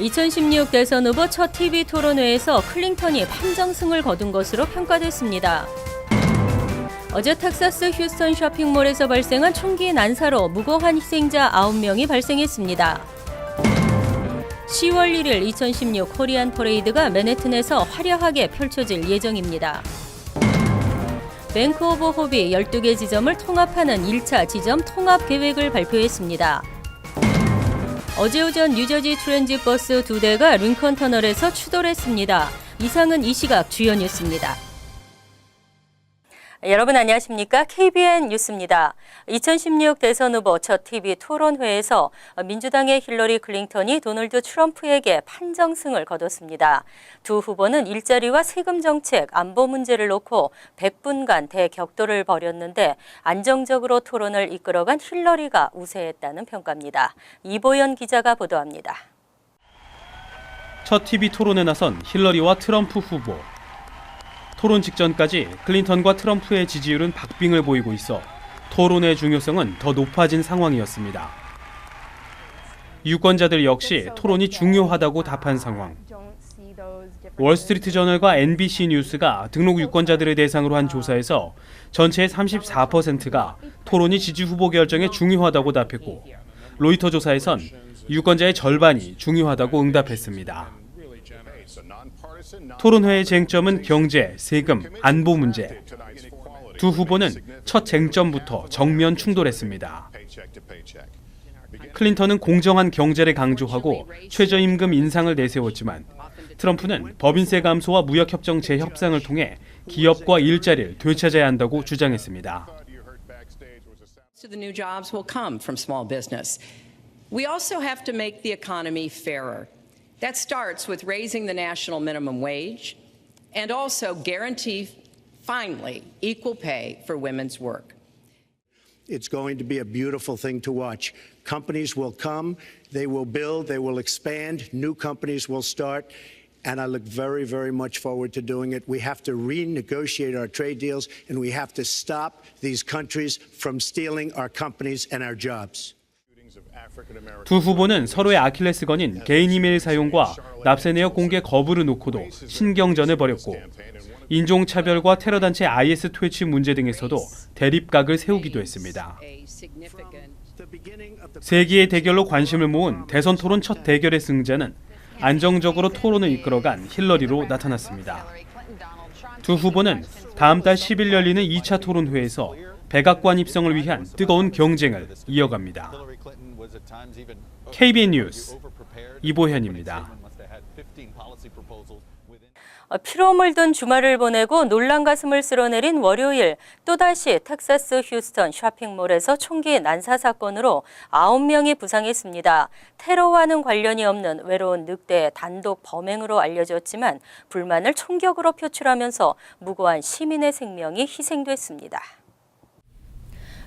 2016 대선 후보 첫 TV 토론회에서 클린턴이 판정승을 거둔 것으로 평가됐습니다. 어제 텍사스 휴스턴 쇼핑몰에서 발생한 총기 난사로 무고한 희생자 9명이 발생했습니다. 10월 1일 2016 코리안 퍼레이드가 맨해튼에서 화려하게 펼쳐질 예정입니다. 뱅크 오브 호비 12개 지점을 통합하는 1차 지점 통합 계획을 발표했습니다. 어제 오전 뉴저지 트랜짓 버스 2대가 링컨 터널에서 추돌했습니다. 이상은 이 시각 주요 뉴스입니다. 여러분 안녕하십니까? KBN 뉴스입니다. 2016 대선 후보 첫 TV 토론회에서 민주당의 힐러리 클린턴이 도널드 트럼프에게 판정승을 거뒀습니다. 두 후보는 일자리와 세금 정책, 안보 문제를 놓고 100분간 대격돌을 벌였는데 안정적으로 토론을 이끌어간 힐러리가 우세했다는 평가입니다. 이보연 기자가 보도합니다. 첫 TV 토론에 나선 힐러리와 트럼프 후보. 토론 직전까지 클린턴과 트럼프의 지지율은 박빙을 보이고 있어 토론의 중요성은 더 높아진 상황이었습니다. 유권자들 역시 토론이 중요하다고 답한 상황. 월스트리트 저널과 NBC 뉴스가 등록 유권자들을 대상으로 한 조사에서 전체의 34%가 토론이 지지 후보 결정에 중요하다고 답했고, 로이터 조사에선 유권자의 절반이 중요하다고 응답했습니다. 토론회의 쟁점은 경제, 세금, 안보 문제. 두 후보는 첫 쟁점부터 정면 충돌했습니다. 클린턴은 공정한 경제를 강조하고 최저임금 인상을 내세웠지만 트럼프는 법인세 감소와 무역협정 재협상을 통해 기업과 일자리를 되찾아야 한다고 주장했습니다. The new jobs will come from small business. We also have to make the economy fairer. That starts with raising the national minimum wage and also guarantee, finally, equal pay for women's work. It's going to be a beautiful thing to watch. Companies will come, they will build, they will expand, new companies will start, and I look very, very much forward to doing it. We have to renegotiate our trade deals, and we have to stop these countries from stealing our companies and our jobs. 두 후보는 서로의 아킬레스건인 개인 이메일 사용과 납세 내역 공개 거부를 놓고도 신경전을 벌였고, 인종차별과 테러단체 IS 퇴치 문제 등에서도 대립각을 세우기도 했습니다. 세기의 대결로 관심을 모은 대선 토론 첫 대결의 승자는 안정적으로 토론을 이끌어간 힐러리로 나타났습니다. 두 후보는 다음 달 10일 열리는 2차 토론회에서 백악관 입성을 위한 뜨거운 경쟁을 이어갑니다. KBN 뉴스 이보현입니다. 피로 물든 주말을 보내고 놀란 가슴을 쓸어내린 월요일 또다시 텍사스 휴스턴 쇼핑몰에서 총기 난사 사건으로 9명이 부상했습니다. 테러와는 관련이 없는 외로운 늑대의 단독 범행으로 알려졌지만 불만을 총격으로 표출하면서 무고한 시민의 생명이 희생됐습니다.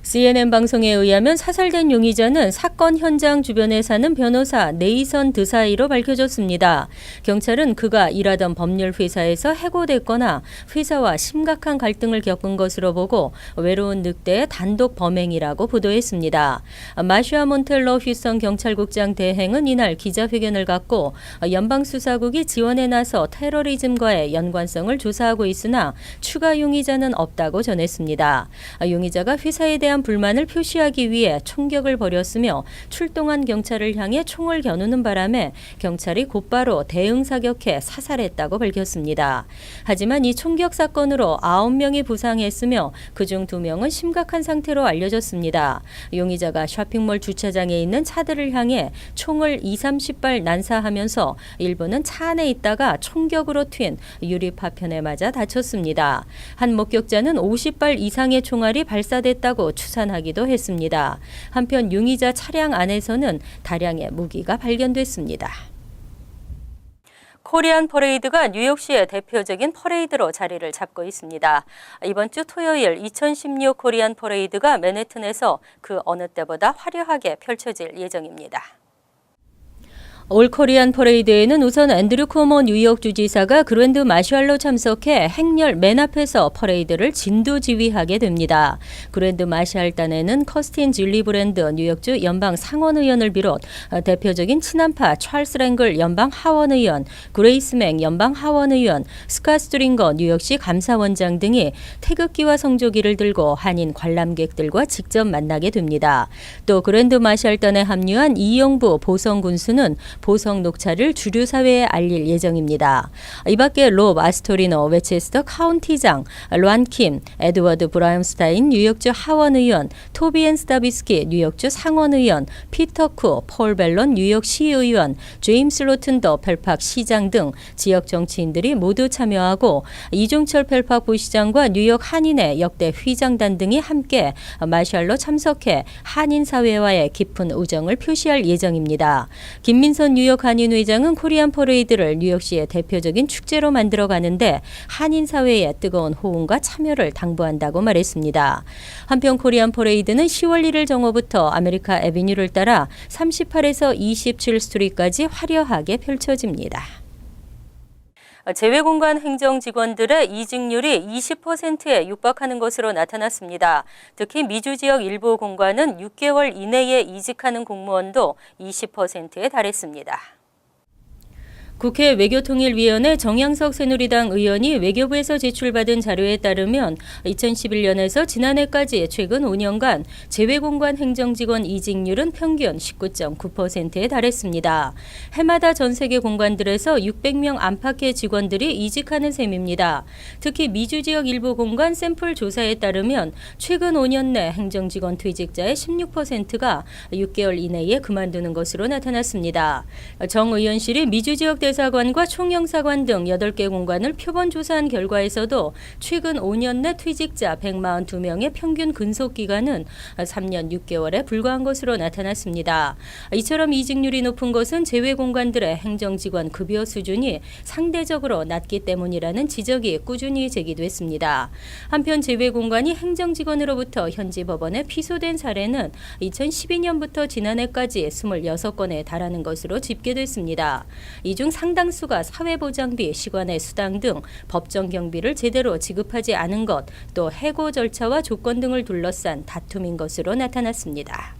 CNN 방송에 의하면 사살된 용의자는 사건 현장 주변에 사는 변호사 네이선 드사이로 밝혀졌습니다. 경찰은 그가 일하던 법률 회사에서 해고됐거나 회사와 심각한 갈등을 겪은 것으로 보고 외로운 늑대의 단독 범행이라고 보도했습니다. 마샤 몬텔러 휴스턴 경찰국장 대행은 이날 기자회견을 갖고 연방수사국이 지원에 나서 테러리즘과의 연관성을 조사하고 있으나 추가 용의자는 없다고 전했습니다. 용의자가 회사에 대한 불만을 표시하기 위해 총격을 벌였으며 출동한 경찰을 향해 총을 겨누는 바람에 경찰이 곧바로 대응 사격해 사살했다고 밝혔습니다. 하지만 이 총격 사건으로 9명이 부상했으며 그중 2명은 심각한 상태로 알려졌습니다. 용의자가 쇼핑몰 주차장에 있는 차들을 향해 총을 20-30발 난사하면서 일부는 차 안에 있다가 총격으로 튄 유리 파편에 맞아 다쳤습니다. 한 목격자는 50발 이상의 총알이 발사됐다고 추산하기도 했습니다. 한편 용의자 차량 안에서는 다량의 무기가 발견됐습니다. 코리안 퍼레이드가 뉴욕시의 대표적인 퍼레이드로 자리를 잡고 있습니다. 이번 주 토요일 2016 코리안 퍼레이드가 맨해튼에서 그 어느 때보다 화려하게 펼쳐질 예정입니다. 올 코리안 퍼레이드에는 우선 앤드류 쿠오모 뉴욕 주지사가 그랜드 마샬로 참석해 행렬 맨 앞에서 퍼레이드를 진두지휘하게 됩니다. 그랜드 마샬단에는 커스틴 질리브랜드 뉴욕주 연방 상원의원을 비롯 대표적인 친한파 찰스 랭글 연방 하원의원, 그레이스 맥 연방 하원의원, 스캇 스트링거 뉴욕시 감사원장 등이 태극기와 성조기를 들고 한인 관람객들과 직접 만나게 됩니다. 또 그랜드 마샬단에 합류한 이영부 보성 군수는 보성 녹차를 주류 사회에 알릴 예정입니다. 이 밖에 롭 아스토리노 웨체스터 카운티장, 란킴, 에드워드 브라움스타인 뉴욕주 하원의원, 토비앤 스타비스키 뉴욕주 상원의원, 피터 쿠, 폴 벨론 뉴욕시의원, 제임스 로튼 더 펠팍 시장 등 지역 정치인들이 모두 참여하고 이종철 펠팍 부시장과 뉴욕 한인회 역대 휘장단 등이 함께 마샬로 참석해 한인 사회와의 깊은 우정을 표시할 예정입니다. 김민선 뉴욕 한인 회장은 코리안 퍼레이드를 뉴욕시의 대표적인 축제로 만들어 가는데 한인 사회의 뜨거운 호응과 참여를 당부한다고 말했습니다. 한편 코리안 퍼레이드는 10월 1일 정오부터 아메리카 애비뉴를 따라 38에서 27 스트리트까지 화려하게 펼쳐집니다. 재외공간 행정직원들의 이직률이 20%에 육박하는 것으로 나타났습니다. 특히 미주 지역 일부 공관은 6개월 이내에 이직하는 공무원도 20%에 달했습니다. 국회 외교통일위원회 정양석 새누리당 의원이 외교부에서 제출받은 자료에 따르면 2011년에서 지난해까지 최근 5년간 재외공관 행정직원 이직률은 평균 19.9%에 달했습니다. 해마다 전 세계 공관들에서 600명 안팎의 직원들이 이직하는 셈입니다. 특히 미주 지역 일부 공관 샘플 조사에 따르면 최근 5년 내 행정직원 퇴직자의 16%가 6개월 이내에 그만두는 것으로 나타났습니다. 정 의원실이 미주 지역 대사관과 총영사관 등 8개 공관을 표본 조사한 결과에서도 최근 5년 내 퇴직자 142명의 평균 근속 기간은 3년 6개월에 불과한 것으로 나타났습니다. 이처럼 이직률이 높은 것은 재외 공관들의 행정직원 급여 수준이 상대적으로 낮기 때문이라는 지적이 꾸준히 제기됐습니다. 한편 재외 공관이 행정직원으로부터 현지 법원에 피소된 사례는 2012년부터 지난해까지 26건에 달하는 것으로 집계됐습니다. 이 중 상당수가 사회보장비, 시관의 수당 등 법정 경비를 제대로 지급하지 않은 것, 또 해고 절차와 조건 등을 둘러싼 다툼인 것으로 나타났습니다.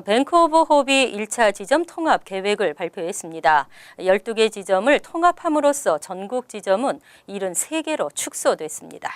뱅크 오브 호흡이 1차 지점 통합 계획을 발표했습니다. 12개 지점을 통합함으로써 전국 지점은 73개로 축소됐습니다.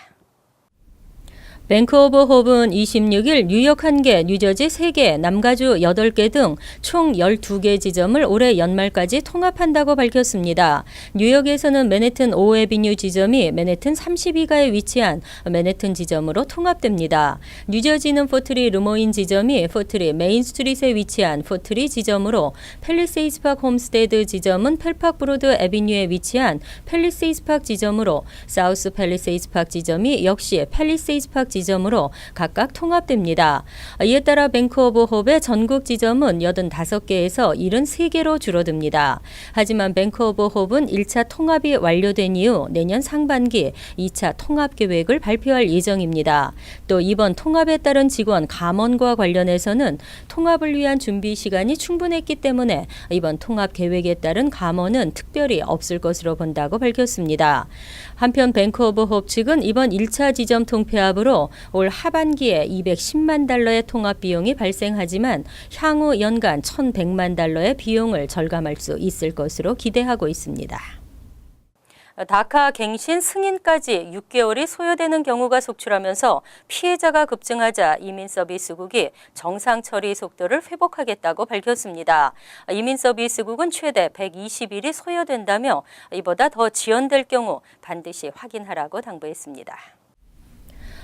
뱅크 오브 호흡은 26일 뉴욕 1개, 뉴저지 3개, 남가주 8개 등 총 12개 지점을 올해 연말까지 통합한다고 밝혔습니다. 뉴욕에서는 맨해튼 5에비뉴 지점이 맨해튼 32가에 위치한 맨해튼 지점으로 통합됩니다. 뉴저지는 포트리 르모인 지점이 포트리 메인 스트릿에 위치한 포트리 지점으로, 팰리세이스 파크 홈스테드 지점은 펠팍 브로드 에비뉴에 위치한 팰리세이스 파크 지점으로, 사우스 팰리세이스 파크 지점이 역시 팰리세이스 파크 지점으로 각각 통합됩니다. 이에 따라 뱅크 오브 호흡의 전국 지점은 85개에서 73개로 줄어듭니다. 하지만 뱅크 오브 호흡은 1차 통합이 완료된 이후 내년 상반기 2차 통합 계획을 발표할 예정입니다. 또 이번 통합에 따른 직원 감원과 관련해서는 통합을 위한 준비 시간이 충분했기 때문에 이번 통합 계획에 따른 감원은 특별히 없을 것으로 본다고 밝혔습니다. 한편 뱅크 오브 호흡 측은 이번 1차 지점 통폐합으로 올 하반기에 210만 달러의 통합 비용이 발생하지만 향후 연간 1,100만 달러의 비용을 절감할 수 있을 것으로 기대하고 있습니다. 다카 갱신 승인까지 6개월이 소요되는 경우가 속출하면서 피해자가 급증하자 이민서비스국이 정상 처리 속도를 회복하겠다고 밝혔습니다. 이민서비스국은 최대 120일이 소요된다며 이보다 더 지연될 경우 반드시 확인하라고 당부했습니다.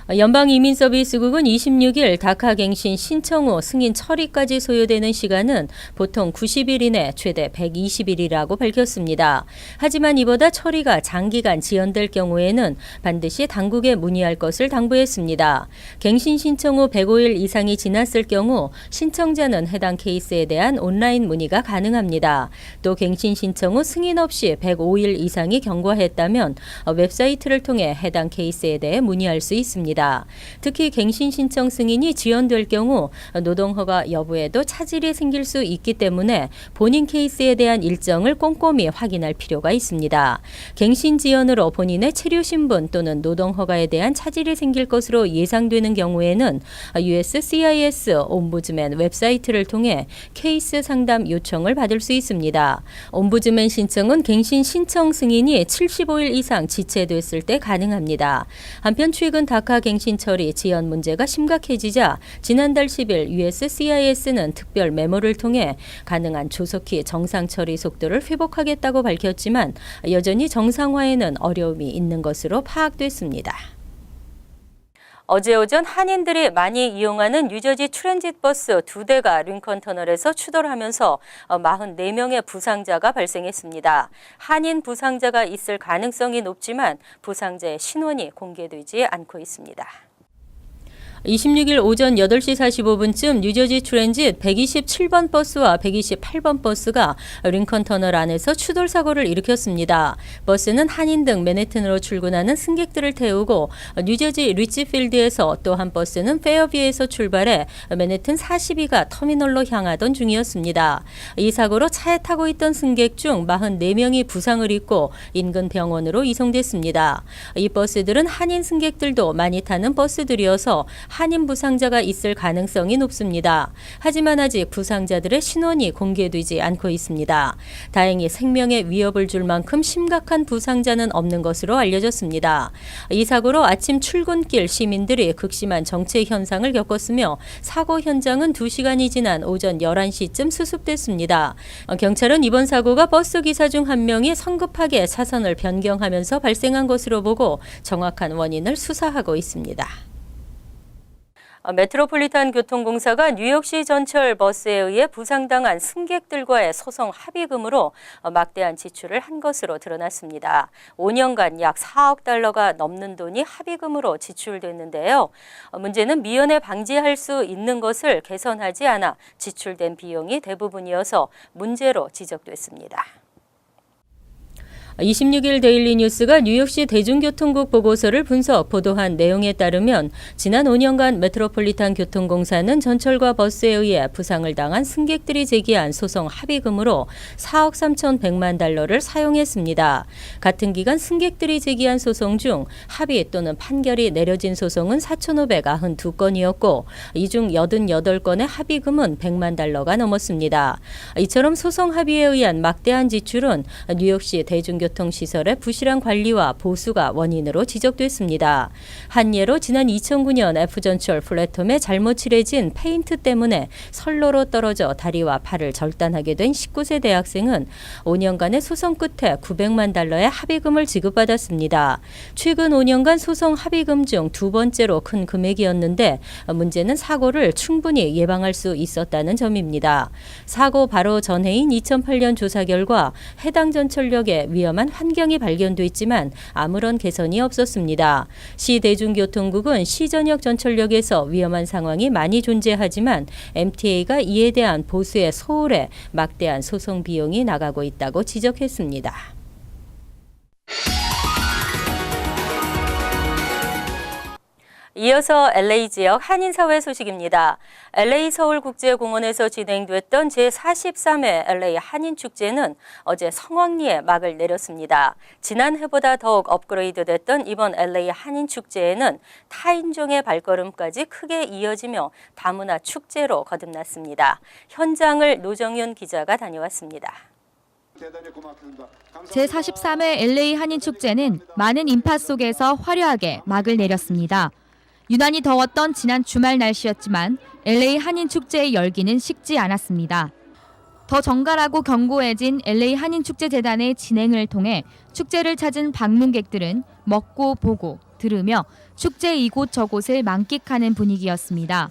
연방이민서비스국은 26일 다카 갱신 신청 후 승인 처리까지 소요되는 시간은 보통 90일 이내 최대 120일이라고 밝혔습니다. 하지만 이보다 처리가 장기간 지연될 경우에는 반드시 당국에 문의할 것을 당부했습니다. 갱신 신청 후 105일 이상이 지났을 경우 신청자는 해당 케이스에 대한 온라인 문의가 가능합니다. 또 갱신 신청 후 승인 없이 105일 이상이 경과했다면 웹사이트를 통해 해당 케이스에 대해 문의할 수 있습니다. 있습니다. 특히 갱신 신청 승인이 지연될 경우 노동허가 여부에도 차질이 생길 수 있기 때문에 본인 케이스에 대한 일정을 꼼꼼히 확인할 필요가 있습니다. 갱신 지연으로 본인의 체류 신분 또는 노동허가에 대한 차질이 생길 것으로 예상되는 경우에는 USCIS 옴부즈맨 웹사이트를 통해 케이스 상담 요청을 받을 수 있습니다. 옴부즈맨 신청은 갱신 신청 승인이 75일 이상 지체됐을 때 가능합니다. 한편 최근 다카 갱신 처리 지연 문제가 심각해지자 지난달 10일 USCIS는 특별 메모를 통해 가능한 조속히 정상 처리 속도를 회복하겠다고 밝혔지만 여전히 정상화에는 어려움이 있는 것으로 파악됐습니다. 어제 오전 한인들이 많이 이용하는 뉴저지 트랜짓 버스 2대가 링컨 터널에서 추돌하면서 44명의 부상자가 발생했습니다. 한인 부상자가 있을 가능성이 높지만 부상자의 신원이 공개되지 않고 있습니다. 26일 오전 8시 45분쯤 뉴저지 트랜짓 127번 버스와 128번 버스가 링컨 터널 안에서 추돌 사고를 일으켰습니다. 버스는 한인 등 맨해튼으로 출근하는 승객들을 태우고 뉴저지 리치필드에서 또 한 버스는 페어뷰에서 출발해 맨해튼 42가 터미널로 향하던 중이었습니다. 이 사고로 차에 타고 있던 승객 중 44명이 부상을 입고 인근 병원으로 이송됐습니다. 이 버스들은 한인 승객들도 많이 타는 버스들이어서 한인 부상자가 있을 가능성이 높습니다. 하지만 아직 부상자들의 신원이 공개되지 않고 있습니다. 다행히 생명에 위협을 줄 만큼 심각한 부상자는 없는 것으로 알려졌습니다. 이 사고로 아침 출근길 시민들이 극심한 정체 현상을 겪었으며 사고 현장은 2시간이 지난 오전 11시쯤 수습됐습니다. 경찰은 이번 사고가 버스 기사 중 한 명이 성급하게 차선을 변경하면서 발생한 것으로 보고 정확한 원인을 수사하고 있습니다. 메트로폴리탄 교통공사가 뉴욕시 전철 버스에 의해 부상당한 승객들과의 소송 합의금으로 막대한 지출을 한 것으로 드러났습니다. 5년간 약 4억 달러가 넘는 돈이 합의금으로 지출됐는데요. 문제는 미연에 방지할 수 있는 것을 개선하지 않아 지출된 비용이 대부분이어서 문제로 지적됐습니다. 26일 데일리 뉴스가 뉴욕시 대중교통국 보고서를 분석 보도한 내용에 따르면 지난 5년간 메트로폴리탄 교통공사는 전철과 버스에 의해 부상을 당한 승객들이 제기한 소송 합의금으로 4억 3,100만 달러를 사용했습니다. 같은 기간 승객들이 제기한 소송 중 합의 또는 판결이 내려진 소송은 4,592건이었고 이 중 88건의 합의금은 100만 달러가 넘었습니다. 이처럼 소송 합의에 의한 막대한 지출은 뉴욕시 대중교통시설의 부실한 관리와 보수가 원인으로 지적됐습니다. 한 예로 지난 2009년 F전철 플랫폼에 잘못 칠해진 페인트 때문에 선로로 떨어져 다리와 팔을 절단하게 된 19세 대학생은 5년간의 소송 끝에 900만 달러의 합의금을 지급받았습니다. 최근 5년간 소송 합의금 중 두 번째로 큰 금액이었는데 문제는 사고를 충분히 예방할 수 있었다는 점입니다. 사고 바로 전해인 2008년 조사 결과 해당 전철역에 위험한 환경이 발견됐지만 아무런 개선이 없었습니다. 시 대중교통국은 시 전역 전철역에서 위험한 상황이 많이 존재하지만 MTA가 이에 대한 보수의 소홀에 막대한 소송 비용이 나가고 있다고 지적했습니다. 이어서 LA 지역 한인사회 소식입니다. LA 서울국제공원에서 진행됐던 제43회 LA 한인축제는 어제 성황리에 막을 내렸습니다. 지난해보다 더욱 업그레이드됐던 이번 LA 한인축제에는 타인종의 발걸음까지 크게 이어지며 다문화 축제로 거듭났습니다. 현장을 노정윤 기자가 다녀왔습니다. 제43회 LA 한인축제는 많은 인파 속에서 화려하게 막을 내렸습니다. 유난히 더웠던 지난 주말 날씨였지만 LA 한인축제의 열기는 식지 않았습니다. 더 정갈하고 견고해진 LA 한인축제재단의 진행을 통해 축제를 찾은 방문객들은 먹고 보고 들으며 축제 이곳저곳을 만끽하는 분위기였습니다.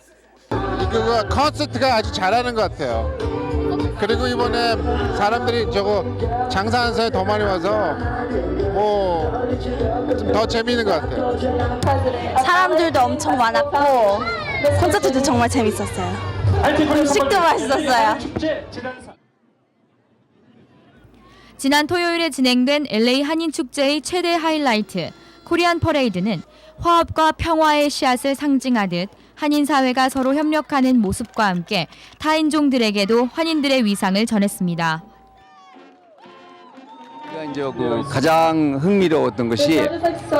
이거 콘서트가 아주 잘하는 것 같아요. 그리고 이번에 사람들이 저거 장사하는 사람이 더 많이 와서 좀 더 재미있는 것 같아요. 사람들도 엄청 많았고 콘서트도 정말 재밌었어요. 음식도 맛있었어요. 지난 토요일에 진행된 LA 한인축제의 최대 하이라이트, 코리안 퍼레이드는 화합과 평화의 씨앗을 상징하듯 한인 사회가 서로 협력하는 모습과 함께 타인종들에게도 환인들의 위상을 전했습니다. 이제 가장 흥미로웠던 것이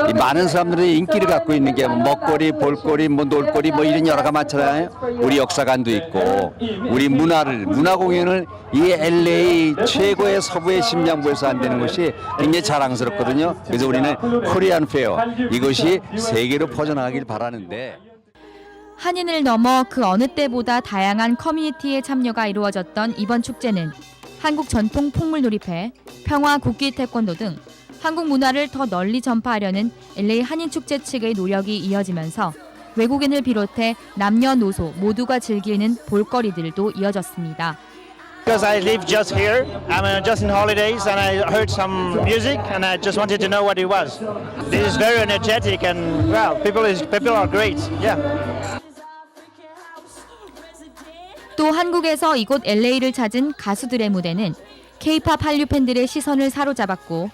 이 많은 사람들이 인기를 갖고 있는 게 먹거리, 볼거리, 놀거리 이런 여러 가지 많잖아요. 우리 역사관도 있고 우리 문화 공연을 이 LA 최고의 서부의 심장부에서 한다는 것이 굉장히 자랑스럽거든요. 그래서 우리는 코리안 페어 이것이 세계로 퍼져나가길 바라는데. 한인을 넘어 그 어느 때보다 다양한 커뮤니티의 참여가 이루어졌던 이번 축제는 한국 전통 폭물놀이패, 평화 국기 태권도 등 한국 문화를 더 널리 전파하려는 LA 한인축제 측의 노력이 이어지면서 외국인을 비롯해 남녀노소 모두가 즐기는 볼거리들도 이어졌습니다. Because I live just here, I'm just in holidays and I heard some music and I just wanted to know what it was. This is very energetic and wow, people are great. Yeah. 또 한국에서 이곳 LA를 찾은 가수들의 무대는 K-팝 한류 팬들의 시선을 사로잡았고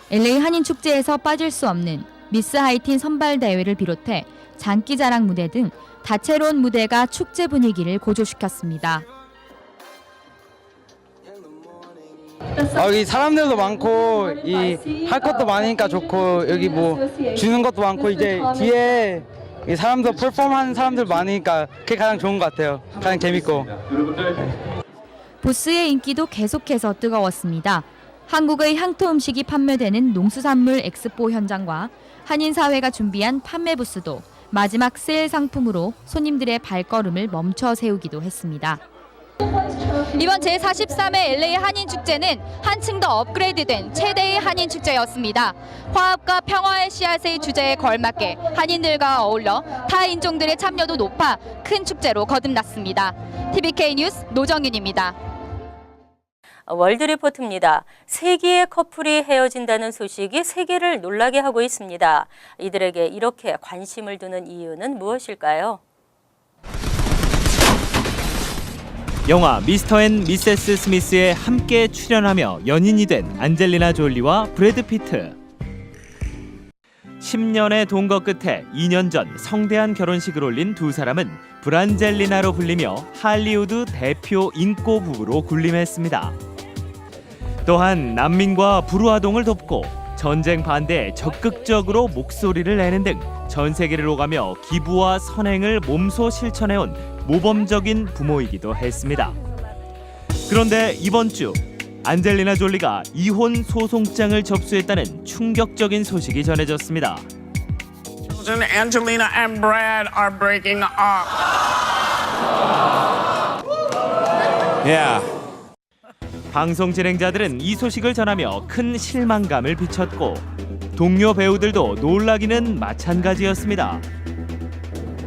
LA 한인 축제에서 빠질 수 없는 미스 하이틴 선발 대회를 비롯해 장기자랑 무대 등 다채로운 무대가 축제 분위기를 고조시켰습니다. 여기 사람들도 많고 할 것도 많으니까 좋고 여기 주는 것도 많고 이제 뒤에 이 사람도 퍼포먼하는 사람들 많으니까 그게 가장 좋은 것 같아요. 가장 재밌고. 부스의 인기도 계속해서 뜨거웠습니다. 한국의 향토 음식이 판매되는 농수산물 엑스포 현장과 한인사회가 준비한 판매 부스도 마지막 세일 상품으로 손님들의 발걸음을 멈춰 세우기도 했습니다. 이번 제43회 LA 한인축제는 한층 더 업그레이드된 최대의 한인축제였습니다. 화합과 평화의 씨앗의 주제에 걸맞게 한인들과 어울려 타 인종들의 참여도 높아 큰 축제로 거듭났습니다. TVK 뉴스 노정윤입니다. 월드리포트입니다. 세기의 커플이 헤어진다는 소식이 세계를 놀라게 하고 있습니다. 이들에게 이렇게 관심을 두는 이유는 무엇일까요? 영화 미스터 앤 미세스 스미스에 함께 출연하며 연인이 된 안젤리나 졸리와 브래드 피트. 10년의 동거 끝에 2년 전 성대한 결혼식을 올린 두 사람은 브란젤리나로 불리며 할리우드 대표 인꼬 부부로 군림했습니다. 또한 난민과 불우아동을 돕고 전쟁 반대에 적극적으로 목소리를 내는 등 전 세계를 오가며 기부와 선행을 몸소 실천해온 모범적인 부모이기도 했습니다. 그런데 이번 주 안젤리나 졸리가 이혼 소송장을 접수했다는 충격적인 소식이 전해졌습니다. Angelina and Brad are breaking up. Yeah. 방송 진행자들은 이 소식을 전하며 큰 실망감을 비쳤고 동료 배우들도 놀라기는 마찬가지였습니다.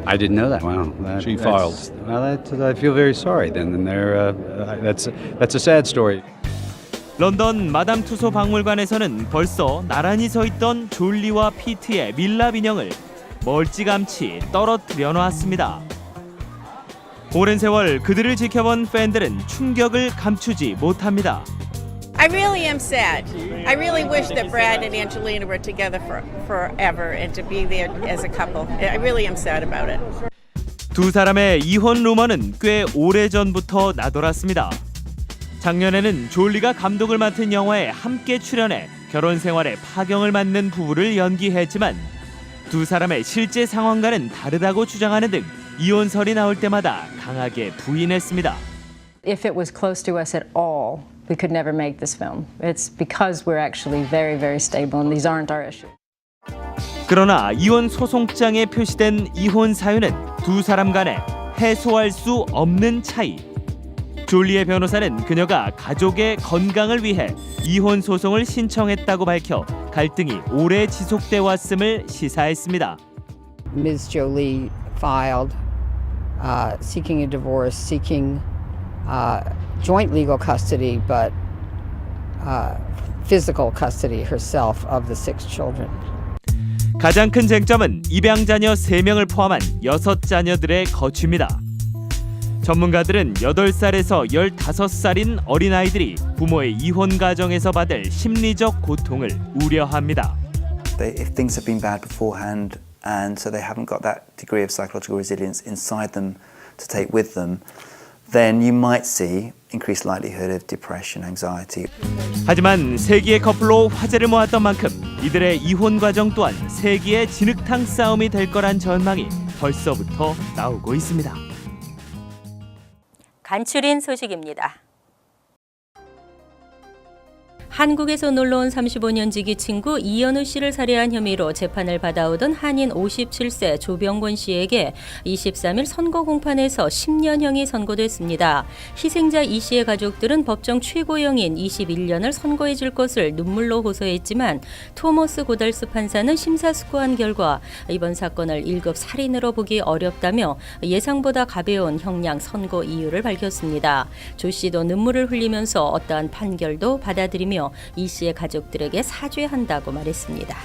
I didn't know that. Wow, She filed. Well, I feel very sorry. Then that's a sad story. 런던 마담 투소 박물관에서는 벌써 나란히 서 있던 졸리와 피트의 밀랍 인형을 멀찌감치 떨어뜨려 놨습니다. 오랜 세월 그들을 지켜본 팬들은 충격을 감추지 못합니다. I really am sad. I really wish that Brad and Angelina were together forever and to be there as a couple. I really am sad about it. 두 사람의 이혼 루머는 꽤 오래전부터 나돌았습니다. 작년에는 졸리가 감독을 맡은 영화에 함께 출연해 결혼 생활에 파경을 맞는 부부를 연기했지만 두 사람의 실제 상황과는 다르다고 주장하는 등 이혼설이 나올 때마다 강하게 부인했습니다. If it was close to us at all, we could never make this film. It's because we're actually very, very stable and these aren't our issues. 그러나 이혼 소송장에 표시된 이혼 사유는 두 사람 간에 해소할 수 없는 차이. 졸리의 변호사는 그녀가 가족의 건강을 위해 이혼 소송을 신청했다고 밝혀 갈등이 오래 지속돼 왔음을 시사했습니다. Ms. Jolie filed seeking a divorce, seeking joint legal custody, but physical custody herself of the 6 children. 가장 큰 쟁점은 입양자녀 3명을 포함한 6자녀들의 거취입니다. 전문가들은 8살에서 15살인 어린아이들이 부모의 이혼 가정에서 받을 심리적 고통을 우려합니다. if things have been bad beforehand and so they haven't got that degree of psychological resilience inside them to take with them, then you might see increased likelihood of depression, anxiety. 하지만 세기의 커플로 화제를 모았던 만큼 이들의 이혼 과정 또한 세기의 진흙탕 싸움이 될 거란 전망이 벌써부터 나오고 있습니다. 간추린 소식입니다. 한국에서 놀러온 35년 지기 친구 이현우 씨를 살해한 혐의로 재판을 받아오던 한인 57세 조병권 씨에게 23일 선고 공판에서 10년형이 선고됐습니다. 희생자 이 씨의 가족들은 법정 최고형인 21년을 선고해 줄 것을 눈물로 호소했지만 토머스 고달스 판사는 심사숙고한 결과 이번 사건을 1급 살인으로 보기 어렵다며 예상보다 가벼운 형량 선고 이유를 밝혔습니다. 조 씨도 눈물을 흘리면서 어떠한 판결도 받아들이며 이 씨의 가족들에게 사죄한다고 말했습니다.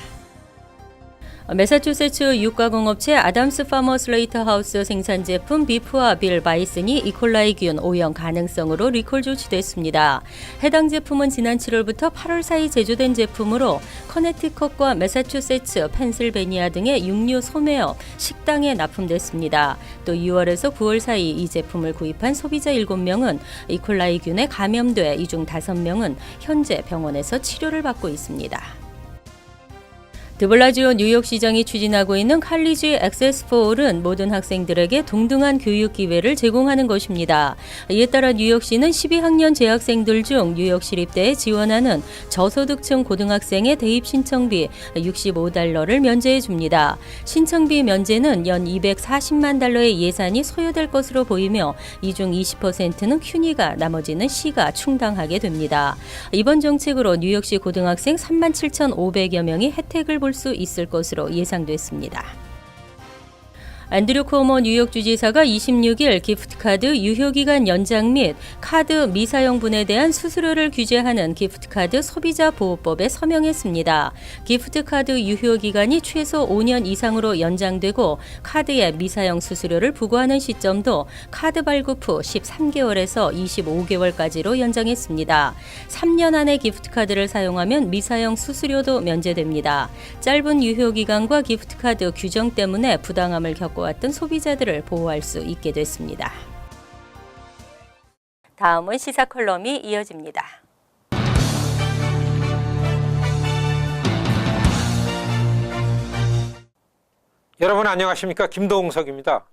매사추세츠 유가공업체 아담스 파머 슬레이터 하우스 생산 제품 비프와 빌 바이슨이 이콜라이균 오염 가능성으로 리콜 조치됐습니다. 해당 제품은 지난 7월부터 8월 사이 제조된 제품으로 커네티컷과 매사추세츠, 펜실베니아 등의 육류 소매업, 식당에 납품됐습니다. 또 6월에서 9월 사이 이 제품을 구입한 소비자 7명은 이콜라이균에 감염돼 이 중 5명은 현재 병원에서 치료를 받고 있습니다. 드블라지오 뉴욕시장이 추진하고 있는 칼리지 액세스 포올은 모든 학생들에게 동등한 교육 기회를 제공하는 것입니다. 이에 따라 뉴욕시는 12학년 재학생들 중 뉴욕시립대에 지원하는 저소득층 고등학생의 대입 신청비 $65를 면제해 줍니다. 신청비 면제는 연 $240만 달러의 예산이 소요될 것으로 보이며 이 중 20%는 큐니가 나머지는 시가 충당하게 됩니다. 이번 정책으로 뉴욕시 고등학생 37,500여 명이 혜택을 볼 수 있을 것으로 예상됐습니다. 앤드류 쿠오모 뉴욕 주지사가 26일 기프트카드 유효기간 연장 및 카드 미사용분에 대한 수수료를 규제하는 기프트카드 소비자보호법에 서명했습니다. 기프트카드 유효기간이 최소 5년 이상으로 연장되고 카드의 미사용 수수료를 부과하는 시점도 카드 발급 후 13개월에서 25개월까지로 연장했습니다. 3년 안에 기프트카드를 사용하면 미사용 수수료도 면제됩니다. 짧은 유효기간과 기프트카드 규정 때문에 부당함을 겪고 왔던 소비자들을 보호할 수 있게 됐습니다. 다음은 시사 컬럼이 이어집니다. 여러분 안녕하십니까? 김동석입니다.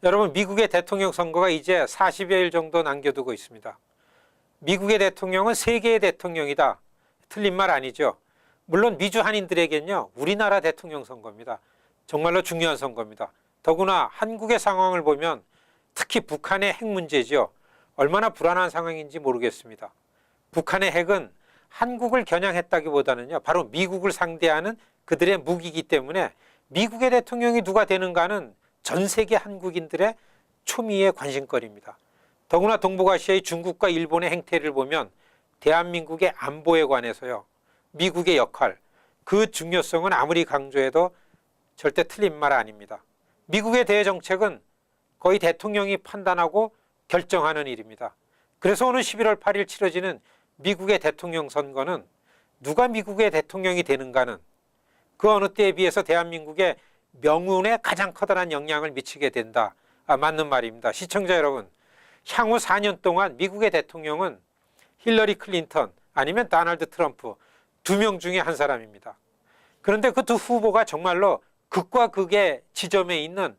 여러분 미국의 대통령 선거가 이제 40여일 정도 남겨두고 있습니다. 미국의 대통령은 세계의 대통령이다. 틀린 말 아니죠. 물론 미주 한인들에겐요 우리나라 대통령 선거입니다. 정말로 중요한 선거입니다. 더구나 한국의 상황을 보면 특히 북한의 핵 문제죠. 얼마나 불안한 상황인지 모르겠습니다. 북한의 핵은 한국을 겨냥했다기보다는요 바로 미국을 상대하는 그들의 무기이기 때문에 미국의 대통령이 누가 되는가는 전 세계 한국인들의 초미의 관심거리입니다. 더구나 동북아시아의 중국과 일본의 행태를 보면 대한민국의 안보에 관해서요 미국의 역할, 그 중요성은 아무리 강조해도 절대 틀린 말 아닙니다. 미국의 대정책은 거의 대통령이 판단하고 결정하는 일입니다. 그래서 오늘 11월 8일 치러지는 미국의 대통령 선거는 누가 미국의 대통령이 되는가는 그 어느 때에 비해서 대한민국의 명운에 가장 커다란 영향을 미치게 된다. 맞는 말입니다. 시청자 여러분, 향후 4년 동안 미국의 대통령은 힐러리 클린턴 아니면 도널드 트럼프 2명 중에 한 사람입니다. 그런데 그 두 후보가 정말로 극과 극의 지점에 있는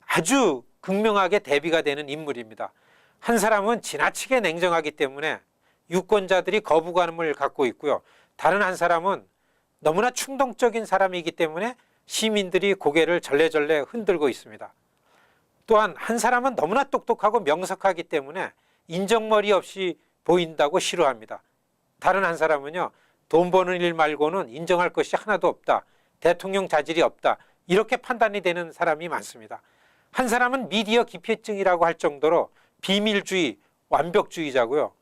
아주 극명하게 대비가 되는 인물입니다. 한 사람은 지나치게 냉정하기 때문에 유권자들이 거부감을 갖고 있고요. 다른 한 사람은 너무나 충동적인 사람이기 때문에 시민들이 고개를 절레절레 흔들고 있습니다. 또한 한 사람은 너무나 똑똑하고 명석하기 때문에 인정머리 없이 보인다고 싫어합니다. 다른 한 사람은요. 돈 버는 일 말고는 인정할 것이 하나도 없다. 대통령 자질이 없다. 이렇게 판단이 되는 사람이 많습니다. 한 사람은 미디어 기피증이라고 할 정도로 비밀주의, 완벽주의자고요.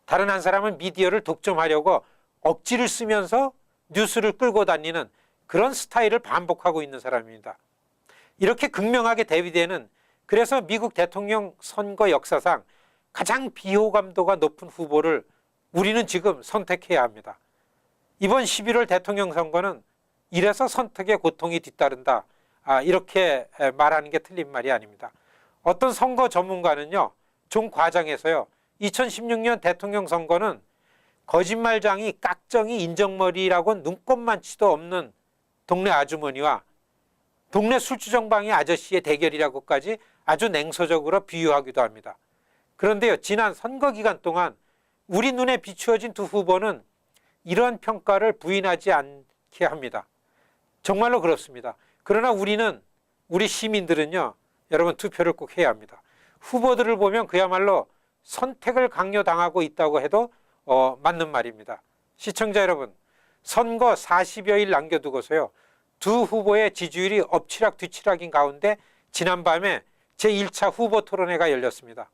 다른 한 사람은 미디어를 독점하려고 억지를 쓰면서 뉴스를 끌고 다니는 그런 스타일을 반복하고 있는 사람입니다. 이렇게 극명하게 대비되는, 그래서 미국 대통령 선거 역사상 가장 비호감도가 높은 후보를 우리는 지금 선택해야 합니다. 이번 11월 대통령 선거는 이래서 선택의 고통이 뒤따른다. 이렇게 말하는 게 틀린 말이 아닙니다. 어떤 선거 전문가는요, 좀 과장해서요, 2016년 대통령 선거는 거짓말장이 깍정이 인정머리라고 눈꼽만치도 없는 동네 아주머니와 동네 술주정방의 아저씨의 대결이라고까지 아주 냉소적으로 비유하기도 합니다. 그런데요, 지난 선거 기간 동안 우리 눈에 비추어진 두 후보는 이런 평가를 부인하지 않게 합니다. 정말로 그렇습니다. 그러나 우리 시민들은요, 여러분 투표를 꼭 해야 합니다. 후보들을 보면 그야말로 선택을 강요당하고 있다고 해도 맞는 말입니다. 시청자 여러분, 선거 40여일 남겨두고서요, 두 후보의 지지율이 엎치락 뒤치락인 가운데 지난밤에 제1차 후보 토론회가 열렸습니다.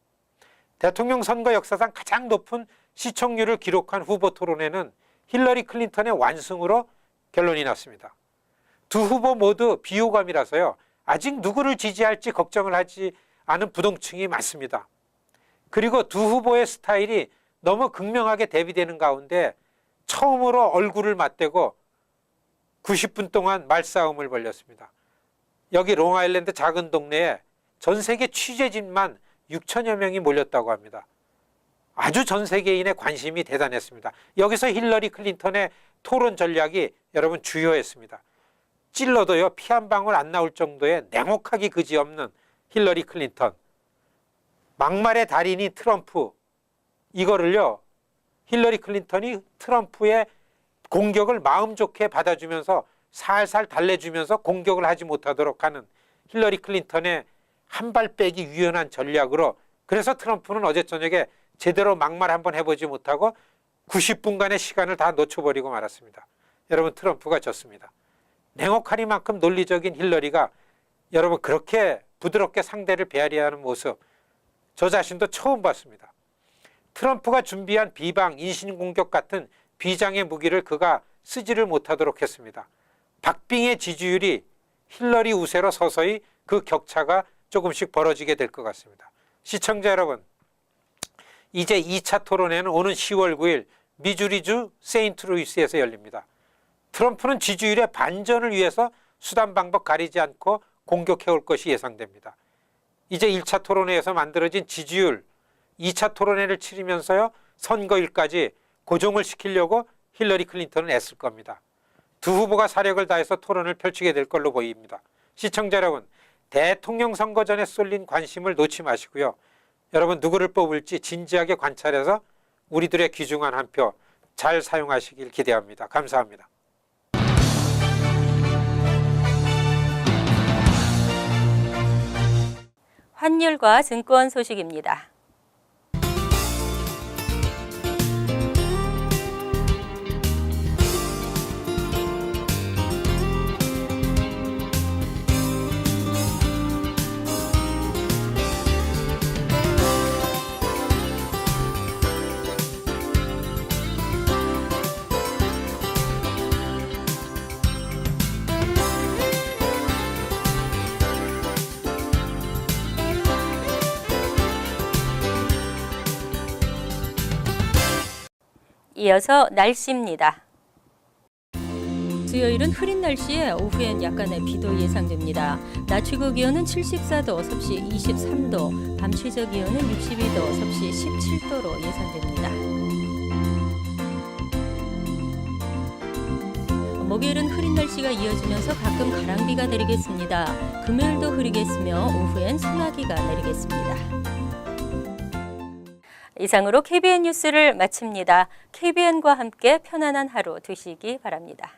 대통령 선거 역사상 가장 높은 시청률을 기록한 후보 토론회는 힐러리 클린턴의 완승으로 결론이 났습니다. 두 후보 모두 비호감이라서요, 아직 누구를 지지할지 걱정을 하지 않은 부동층이 많습니다. 그리고 두 후보의 스타일이 너무 극명하게 대비되는 가운데 처음으로 얼굴을 맞대고 90분 동안 말싸움을 벌였습니다. 여기 롱아일랜드 작은 동네에 전 세계 취재진만 6천여 명이 몰렸다고 합니다. 아주 전 세계인의 관심이 대단했습니다. 여기서 힐러리 클린턴의 토론 전략이 여러분 주요했습니다. 찔러도요, 피 한 방울 안 나올 정도의 냉혹하기 그지없는 힐러리 클린턴. 막말의 달인이 트럼프. 이거를요, 힐러리 클린턴이 트럼프의 공격을 마음 좋게 받아주면서 살살 달래주면서 공격을 하지 못하도록 하는 힐러리 클린턴의 한 발 빼기 유연한 전략으로, 그래서 트럼프는 어제 저녁에 제대로 막말 한번 해보지 못하고 90분간의 시간을 다 놓쳐버리고 말았습니다. 여러분, 트럼프가 졌습니다. 냉혹하니만큼 논리적인 힐러리가 여러분 그렇게 부드럽게 상대를 배아리하는 모습, 저 자신도 처음 봤습니다. 트럼프가 준비한 비방, 인신공격 같은 비장의 무기를 그가 쓰지를 못하도록 했습니다. 박빙의 지지율이 힐러리 우세로 서서히 그 격차가 조금씩 벌어지게 될 것 같습니다. 시청자 여러분, 이제 2차 토론회는 오는 10월 9일 미주리주 세인트루이스에서 열립니다. 트럼프는 지지율의 반전을 위해서 수단 방법 가리지 않고 공격해올 것이 예상됩니다. 이제 1차 토론회에서 만들어진 지지율, 2차 토론회를 치르면서요, 선거일까지 고정을 시키려고 힐러리 클린턴은 애쓸 겁니다. 두 후보가 사력을 다해서 토론을 펼치게 될 걸로 보입니다. 시청자 여러분, 대통령 선거 전에 쏠린 관심을 놓지 마시고요, 여러분 누구를 뽑을지 진지하게 관찰해서 우리들의 귀중한 한 표 잘 사용하시길 기대합니다. 감사합니다. 환율과 증권 소식입니다. 이어서 날씨입니다. 수요일은 흐린 날씨에 오후엔 약간의 비도 예상됩니다. 낮 최고 기온은 74도, 섭씨 23도, 밤 최저 기온은 62도, 섭씨 17도로 예상됩니다. 목요일은 흐린 날씨가 이어지면서 가끔 가랑비가 내리겠습니다. 금요일도 흐리겠으며 오후엔 소나기가 내리겠습니다. 이상으로 KBN 뉴스를 마칩니다. KBN과 함께 편안한 하루 되시기 바랍니다.